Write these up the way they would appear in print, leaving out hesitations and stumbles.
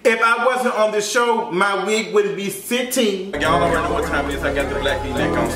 If I wasn't on the show, my wig wouldn't be sitting. Y'all already know what time it is. I got the black V-neck on.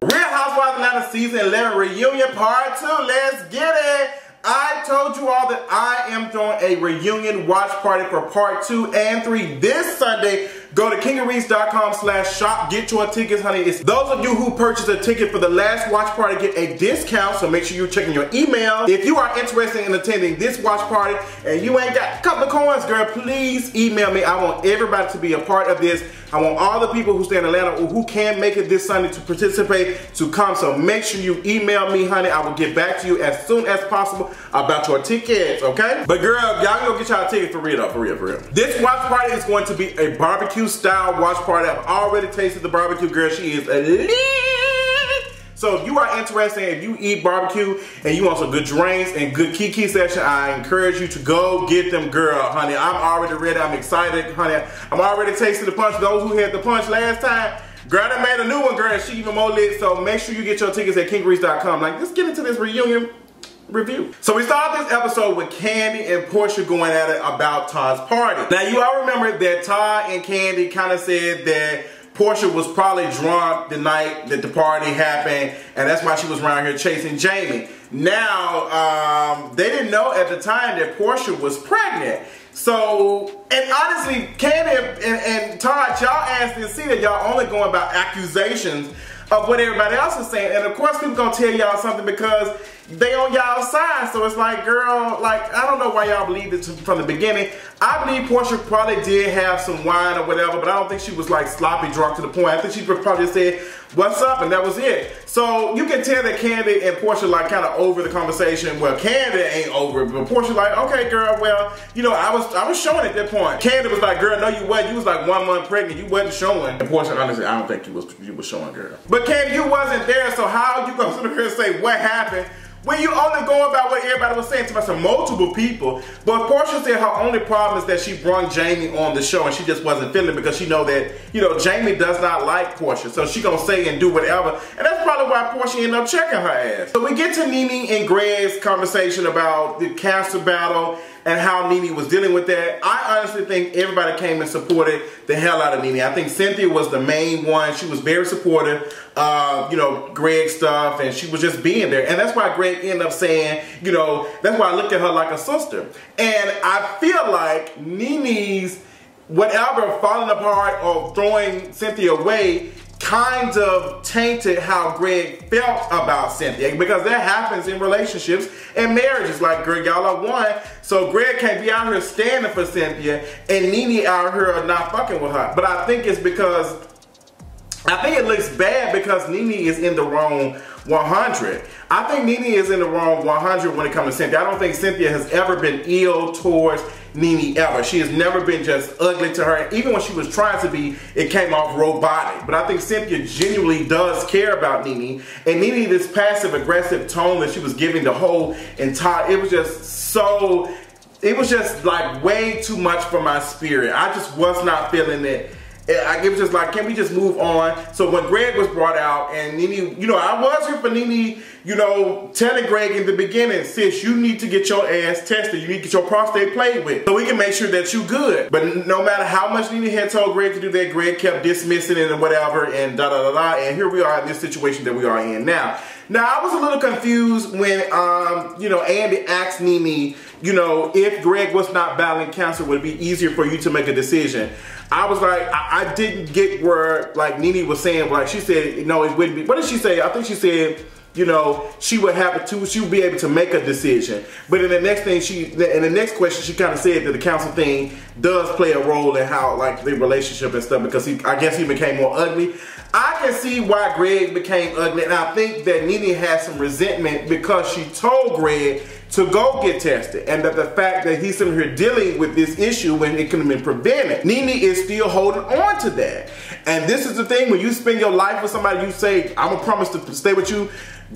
Real Housewives of Atlanta Season 11 Reunion Part 2. Let's get it. I told you all that I am throwing a reunion watch party for Part 2 and 3 this Sunday. Go to kingareese.com/shop. Get your tickets, honey. It's those of you who purchased a ticket for the last watch party get a discount, so make sure you're checking your email. If you are interested in attending this watch party and you ain't got a couple of coins, girl, please email me. I want everybody to be a part of this. I want all the people who stay in Atlanta or who can make it this Sunday to participate to come. So make sure you email me, honey. I will get back to you as soon as possible about your tickets, okay? But girl, y'all go get y'all tickets for real though, for real, for real. This watch party is going to be a barbecue style watch party. I've already tasted the barbecue, girl. She is elite. So if you are interested, if you eat barbecue and you want some good drinks and good kiki session, I encourage you to go get them, girl, honey. I'm already ready. I'm excited, honey. I'm already tasting the punch. Those who had the punch last time, girl, they made a new one, girl. She even more lit. So make sure you get your tickets at kingareese.com. Like, let's get into this reunion review. So we started this episode with Kandi and Porsha going at it about Todd's party. Now you all remember that Todd and Kandi kind of said that Porsha was probably drunk the night that the party happened, and that's why she was around here chasing Jamie. Now, they didn't know at the time that Porsha was pregnant. So, and honestly, Kandi and Todd, y'all asked and see that y'all only going about accusations of what everybody else is saying. And of course, people gonna tell y'all something because they on y'all side. So it's like, girl, like, I don't know why y'all believed it from the beginning. I believe Porsha probably did have some wine or whatever, but I don't think she was like sloppy drunk to the point. I think she probably just said, what's up? And that was it. So you can tell that Kandi and Porsha like kind of over the conversation. Well, Kandi ain't over it, but Porsha like, okay, girl, well, you know, I was showing at that point. Kandi was like, girl, no, you wasn't. You was like 1 month pregnant. You wasn't showing. And Porsha, honestly, I don't think you was showing, girl. But Kandi, you wasn't there, so how you gonna sit here and say what happened when you only go about what everybody was saying to us, multiple people? But Porsha said her only problem is that she brought Jamie on the show and she just wasn't feeling it because she know that, you know, Jamie does not like Porsha. So she gonna say and do whatever. And that's probably why Porsha ended up checking her ass. So we get to NeNe and Greg's conversation about the cancer battle and how NeNe was dealing with that. I honestly think everybody came and supported the hell out of NeNe. I think Cynthia was the main one. She was very supportive of, you know, Greg's stuff, and she was just being there. And that's why Greg ended up saying, you know, that's why I looked at her like a sister. And I feel like NeNe's whatever falling apart or throwing Cynthia away kind of tainted how Greg felt about Cynthia, because that happens in relationships and marriages. Like, Greg, y'all are one, so Greg can't be out here standing for Cynthia and NeNe out here not fucking with her. But I think it's because, I think it looks bad because NeNe is in the wrong 100. I think NeNe is in the wrong 100 when it comes to Cynthia. I don't think Cynthia has ever been ill towards NeNe ever. She has never been just ugly to her. Even when she was trying to be, it came off robotic. But I think Cynthia genuinely does care about NeNe. And NeNe, this passive aggressive tone that she was giving the whole entire, it was just so, it was just like way too much for my spirit. I just was not feeling it. It was just like, can we just move on? So when Greg was brought out and NeNe, you know, I was here for NeNe, you know, telling Greg in the beginning, sis, you need to get your ass tested. You need to get your prostate played with so we can make sure that you good. But no matter how much NeNe had told Greg to do that, Greg kept dismissing it and whatever and da da da da. And here we are in this situation that we are in now. Now, I was a little confused when, you know, Andy asked NeNe, you know, if Greg was not battling cancer, would it be easier for you to make a decision? I was like, I didn't get where, like, NeNe was saying, like, she said, no, it wouldn't be. What did she say? I think she said, you know, she would be able to make a decision. But in the next thing, in the next question, she kind of said that the cancer thing does play a role in how, like, the relationship and stuff, because I guess he became more ugly. I can see why Greg became ugly, and I think that NeNe has some resentment because she told Greg to go get tested, and that the fact that he's sitting here dealing with this issue when it could have been prevented. NeNe is still holding on to that. And this is the thing, when you spend your life with somebody, you say, I'm gonna promise to stay with you.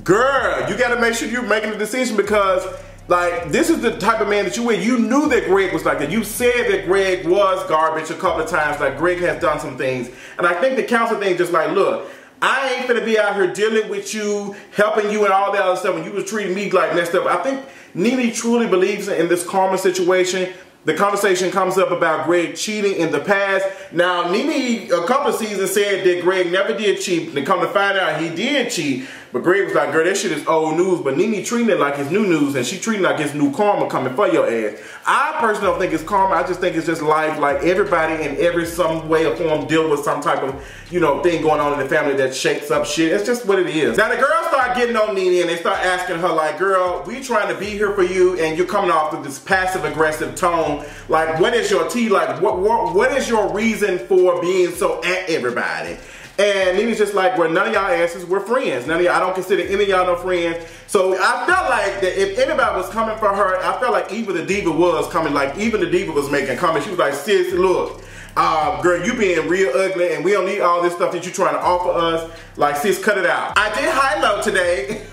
Girl, you gotta make sure you're making a decision, because like, this is the type of man that you were. You knew that Greg was like that. You said that Greg was garbage a couple of times. Like, Greg has done some things. And I think the counsel thing just like, look, I ain't finna be out here dealing with you, helping you and all that other stuff when you was treating me like messed up. I think NeNe truly believes in this karma situation. The conversation comes up about Greg cheating in the past. Now, NeNe, a couple of seasons said that Greg never did cheat. And come to find out, he did cheat. But Greg was like, girl, that shit is old news. But NeNe treating it like it's new news. And she treating it like it's new karma coming for your ass. I personally don't think it's karma. I just think it's just life. Like everybody in every some way or form deal with some type of, you know, thing going on in the family that shakes up shit. It's just what it is. Now, the girls start getting on NeNe and they start asking her like, girl, we trying to be here for you. And you're coming off with this passive aggressive tone. Like, what is your tea? Like, what is your reason for being so at everybody? And NeNe's just like, well, none of y'all asses, we're friends. None of y'all, I don't consider any of y'all no friends. So I felt like that if anybody was coming for her, I felt like even the diva was coming. Like, even the diva was making comments. She was like, sis, look, girl, you being real ugly and we don't need all this stuff that you're trying to offer us. Like, sis, cut it out. I did high-low today.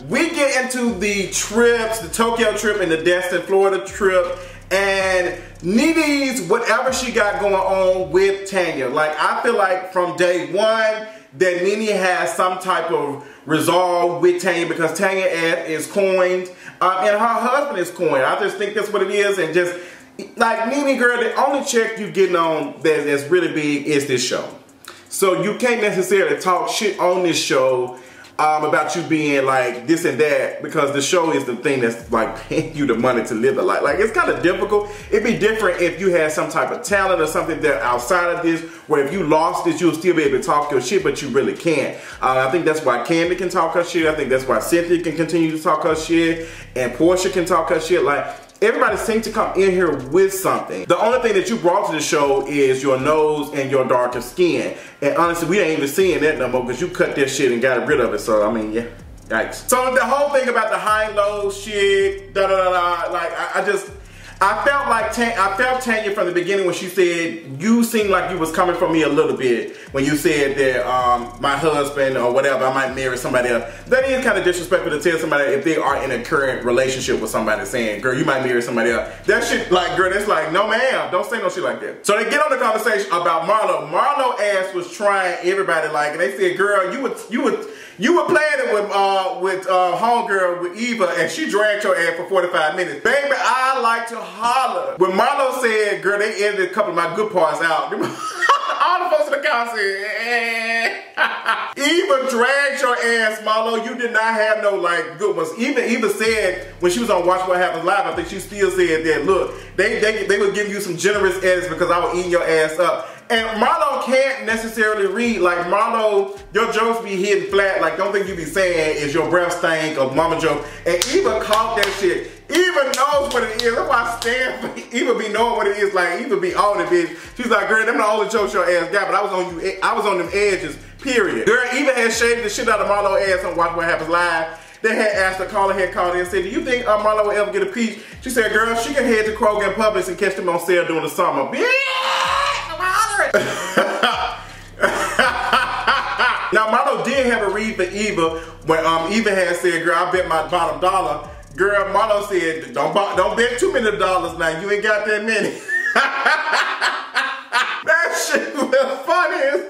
We get into the trips, the Tokyo trip and the Destin, Florida trip. And NeNe's whatever she got going on with Tanya. Like, I feel like from day one that NeNe has some type of resolve with Tanya because Tanya is coined and her husband is coined. I just think that's what it is. And just like NeNe, girl, the only check you getting on that's really big is this show. So you can't necessarily talk shit on this show about you being like this and that because the show is the thing that's like paying you the money to live the life. Like, it's kind of difficult. It'd be different if you had some type of talent or something that outside of this, where if you lost it, you'll still be able to talk your shit, but you really can't. I think that's why Kandi can talk her shit. I think that's why Cynthia can continue to talk her shit, and Porsha can talk her shit. Like, everybody seems to come in here with something. The only thing that you brought to the show is your nose and your darker skin. And honestly, we ain't even seeing that no more because you cut that shit and got rid of it. So, I mean, yeah, yikes. So the whole thing about the high and low shit, like, I felt Tanya from the beginning when she said, you seemed like you was coming for me a little bit when you said that my husband or whatever, I might marry somebody else. That is kind of disrespectful to tell somebody if they are in a current relationship with somebody saying, girl, you might marry somebody else. That shit, like, girl, that's like, no ma'am, don't say no shit like that. So they get on the conversation about Marlo. Marlo ass was trying everybody like, and they said, girl, you were playing it with homegirl, with Eva, and she dragged your ass for 45 minutes. Baby, I like to holler. When Marlo said, girl, they edited a couple of my good parts out. All the folks in the comments said, Eva dragged your ass, Marlo. You did not have no, like, good ones. Eva said, when she was on Watch What Happens Live, I think she still said that, look, they would give you some generous edits because I would eat your ass up. And Marlo can't necessarily read. Like, Marlo, your jokes be hitting flat. Like, don't think you be saying is your breath stank or mama joke. And Eva caught that shit. Eva knows what it is. That's why I stand for Eva be knowing what it is. Like, Eva be on it, bitch. She's like, girl, them the only jokes your ass got, but I was on them edges, period. Girl, Eva had shaded the shit out of Marlo ass on Watch What Happens Live. They had asked her, caller had called in and said, do you think Marlo will ever get a peach? She said, girl, she can head to Kroger and Publix and catch them on sale during the summer. Yeah! Now, Marlo did have a read for Eva when Eva had said, girl, I bet my bottom dollar. Girl, Marlo said, don't bet too many dollars now. You ain't got that many. That shit was funny.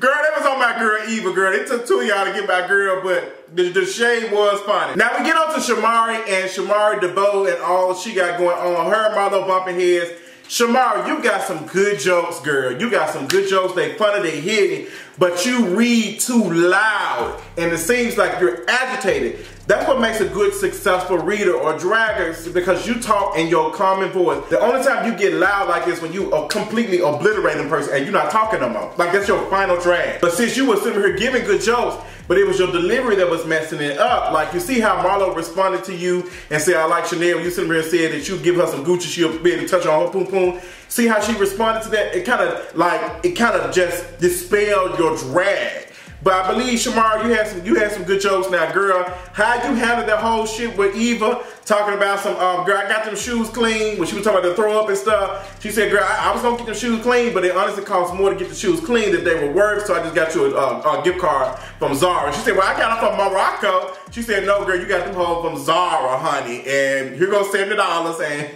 Girl, that was on my girl Eva, girl. It took two of y'all to get my girl, but the shade was funny. Now we get on to Shamari and Shamari DeVoe and all she got going on. Her and Marlo bumping heads. Shamari, you got some good jokes, girl. You got some good jokes. They funny, they hitting, but you read too loud, and it seems like you're agitated. That's what makes a good, successful reader or dragger, because you talk in your common voice. The only time you get loud like this when you are completely obliterating a person and you're not talking no more. Like, that's your final drag. But since you were sitting here giving good jokes, but it was your delivery that was messing it up. Like, you see how Marlo responded to you and said, I like Chanel. You sitting here and said that you give her some Gucci, she'll be able to touch on her poom poom. See how she responded to that? It kind of just dispelled your drag. But I believe, Shamari, you had some good jokes. Now, girl, how you handled that whole shit with Eva, talking about some, girl, I got them shoes clean, when she was talking about the throw up and stuff. She said, girl, I was gonna get them shoes clean, but it honestly cost more to get the shoes clean than they were worth, so I just got you a gift card from Zara. She said, well, I got them from Morocco. She said, no, girl, you got them home from Zara, honey, and here goes $70, and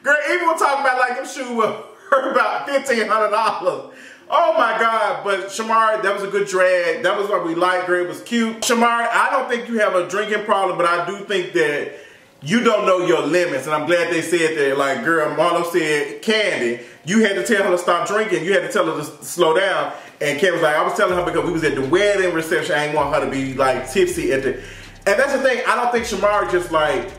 girl, Eva was talking about like them shoes were about $1,500. Oh my God, but Shamari, that was a good drag. That was what we liked, girl. It was cute. Shamari, I don't think you have a drinking problem, but I do think that you don't know your limits. And I'm glad they said that. Like, girl, Marlo said, Kandi, you had to tell her to stop drinking. You had to tell her to slow down. And Kandi was like, I was telling her because we was at the wedding reception. I ain't want her to be like tipsy at the... And that's the thing. I don't think Shamari just like...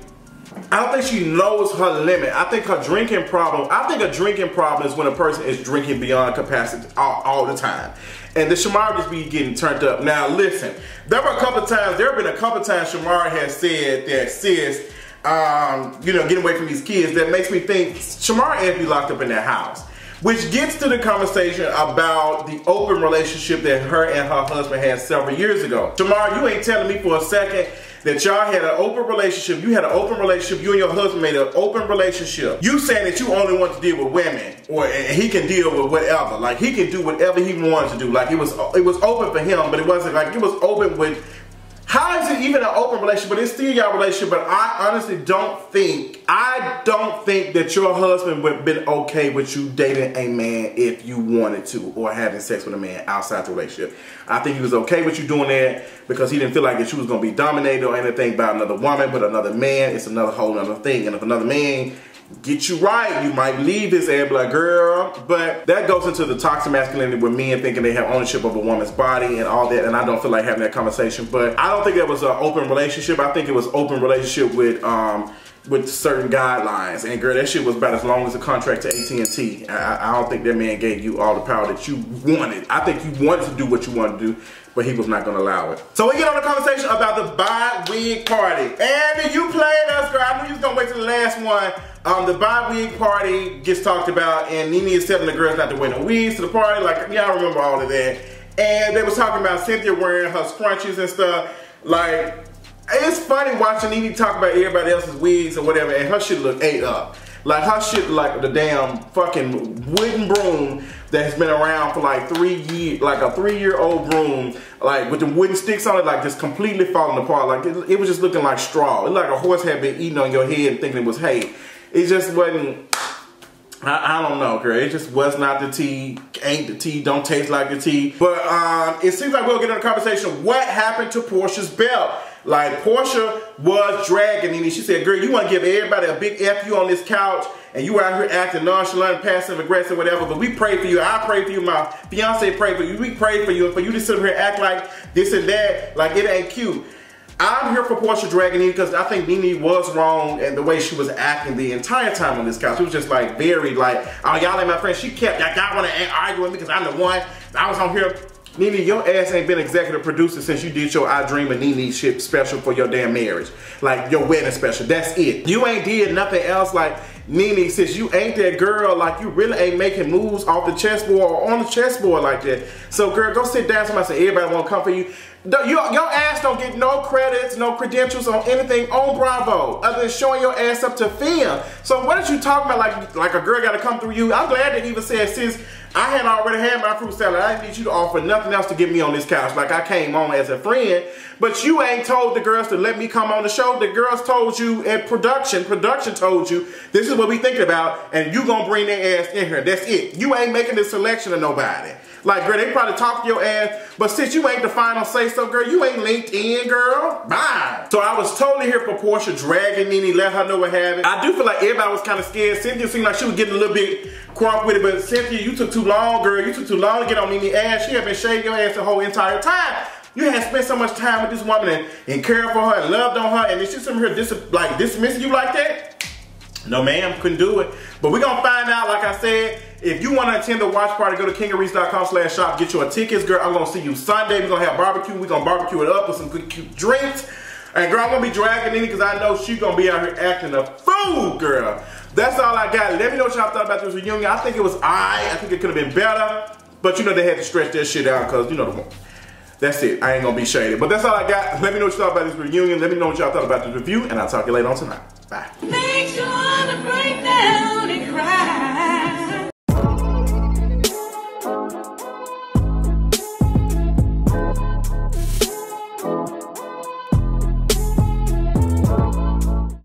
I don't think she knows her limit. I think her drinking problem, I think a drinking problem is when a person is drinking beyond capacity all the time. And the Shamari just be getting turned up. Now listen, there have been a couple times Shamari has said that sis, you know, getting away from these kids, that makes me think Shamari has to be locked up in that house. Which gets to the conversation about the open relationship that her and her husband had several years ago. Shamari, you ain't telling me for a second that y'all had an open relationship. You had an open relationship. You and your husband made an open relationship. You saying that you only want to deal with women, or he can deal with whatever. Like he can do whatever he wanted to do. Like it was open for him, but it wasn't like it was open with. How is it even an open relationship? But it's still your relationship. But I honestly don't think that your husband would have been okay with you dating a man if you wanted to, or having sex with a man outside the relationship. I think he was okay with you doing that because he didn't feel like that you was going to be dominated or anything by another woman, but another man, it's another whole other thing. And if another man get you right, you might leave his ass like, girl. But that goes into the toxic masculinity with men thinking they have ownership of a woman's body and all that, and I don't feel like having that conversation. But I don't think that was an open relationship. I think it was open relationship with certain guidelines. And girl, that shit was about as long as a contract to AT&T. I don't think that man gave you all the power that you wanted. I think you wanted to do what you wanted to do, but he was not going to allow it. So we get on the conversation about the bi-wig party. And you played us, girl. I knew you was going to wait till the last one. The bi-wig party gets talked about, and NeNe is telling the girls not to wear no wigs to the party. Like, y'all remember all of that. And they was talking about Cynthia wearing her scrunchies and stuff. Like, it's funny watching NeNe talk about everybody else's wigs or whatever, and her shit look ate up. Like, her shit like the damn fucking wooden broom that has been around for like 3 years, like a 3-year-old broom, like with the wooden sticks on it, like just completely falling apart. Like, it was just looking like straw. It looked like a horse had been eating on your head and thinking it was hay. It just wasn't, I don't know, girl. It just was not the tea. Ain't the tea. Don't taste like the tea. But it seems like we'll get on a conversation. What happened to Porsha's belt? Like, Porsha was dragging NeNe. She said, girl, you want to give everybody a big F you on this couch, and you out here acting nonchalant, passive, aggressive, whatever, but we pray for you. I pray for you. My fiance prayed for you. We pray for you. And for you to sit here and act like this and that, like it ain't cute. I'm here for Porsha dragging NeNe because I think NeNe was wrong in the way she was acting the entire time on this couch. It was just like very like, oh, y'all ain't my friend. She kept, y'all want to argue with me because I'm the one. I was on here. NeNe, your ass ain't been executive producer since you did your I Dream of NeNe shit special for your damn marriage. Like, your wedding special. That's it. You ain't did nothing else. Like, NeNe, since you ain't that girl, like, you really ain't making moves off the chessboard or on the chessboard like that. So, girl, go sit down. Somebody say everybody want to come for you. Your ass don't get no credits, no credentials on anything on Bravo other than showing your ass up to film. So what are you talking about like a girl got to come through you? I'm glad they even said, sis, I had already had my fruit salad. I didn't need you to offer nothing else to get me on this couch. Like, I came on as a friend, but you ain't told the girls to let me come on the show. The girls told you at production told you, this is what we thinking about, and you gonna bring their ass in here. That's it. You ain't making this selection of nobody. Like, girl, they probably talk to your ass, but since you ain't the final say so, girl, you ain't linked in, girl. Bye. So I was totally here for Porsha dragging NeNe, let her know what happened. I do feel like everybody was kind of scared. Cynthia seemed like she was getting a little bit crunk with it, but Cynthia, you took too long, girl. You took too long to get on NeNe's ass. She had been shaving your ass the whole entire time. You had spent so much time with this woman and cared for her and loved on her, and then she's sitting here dismissing you like that? No, ma'am, couldn't do it. But we're gonna find out, like I said. If you want to attend the watch party, go to kingareese.com/shop, get your tickets, girl. I'm going to see you Sunday. We're going to have barbecue. We're going to barbecue it up with some good, cute drinks. And, girl, I'm going to be dragging NeNe because I know she's going to be out here acting a fool, girl. That's all I got. Let me know what y'all thought about this reunion. I think it was I think it could have been better. But, you know, they had to stretch that shit out because, you know, that's it. I ain't going to be shady. But that's all I got. Let me know what you thought about this reunion. Let me know what y'all thought about this review. And I'll talk to you later on tonight. Bye. Make sure to break down.